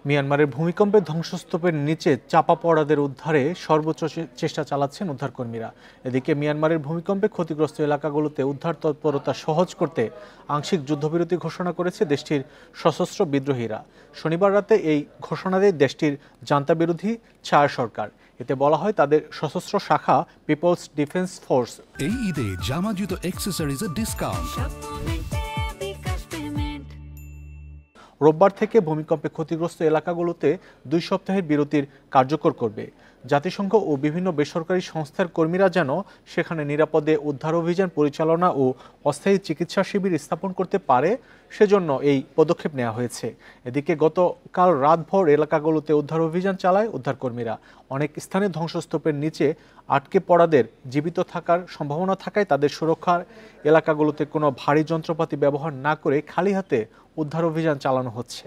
মিয়ানমারের ভূমিকম্পে ধ্বংসস্তূপের নিচে চাপা পড়াদের উদ্ধারে সর্বোচ্চ চেষ্টা চালাচ্ছেন উদ্ধারকর্মীরা। এদিকে মিয়ানমারের ভূমিকম্পে ক্ষতিগ্রস্ত এলাকাগুলোতে উদ্ধার তৎপরতা সহজ করতে আংশিক যুদ্ধবিরতি ঘোষণা করেছে দেশটির সশস্ত্র বিদ্রোহীরা। শনিবার রাতে এই ঘোষণা দেয় দেশটির জান্তা বিরোধী ছায়া সরকার। এতে বলা হয় তাদের সশস্ত্র শাখা পিপলস ডিফেন্স ফোর্স এই ঈদে জামা জুতো অ্যাক্সেসরিজের ডিসকাউন্ট। রোববার থেকে ভূমিকম্পে ক্ষতিগ্রস্ত এলাকাগুলোতে 2 সপ্তাহের বিরতির কার্যকর করবে। জাতিসংঘ ও বিভিন্ন বেসরকারি সংস্থার কর্মীরা যেন সেখানে নিরাপদে উদ্ধার অভিযান পরিচালনা ও অস্থায়ী চিকিৎসা শিবির স্থাপন করতে পারে, সেজন্য এই পদক্ষেপ নেওয়া হয়েছে। এদিকে গতকাল রাতভর এলাকাগুলোতে উদ্ধার অভিযান চালায় উদ্ধারকর্মীরা। অনেক স্থানে ধ্বংসস্তূপের নিচে আটকে পড়াদের জীবিত থাকার সম্ভাবনা থাকায় তাদের সুরক্ষার এলাকাগুলোতে কোনো ভারী যন্ত্রপাতি ব্যবহার না করে খালি হাতে উদ্ধার অভিযান চালানো হচ্ছে।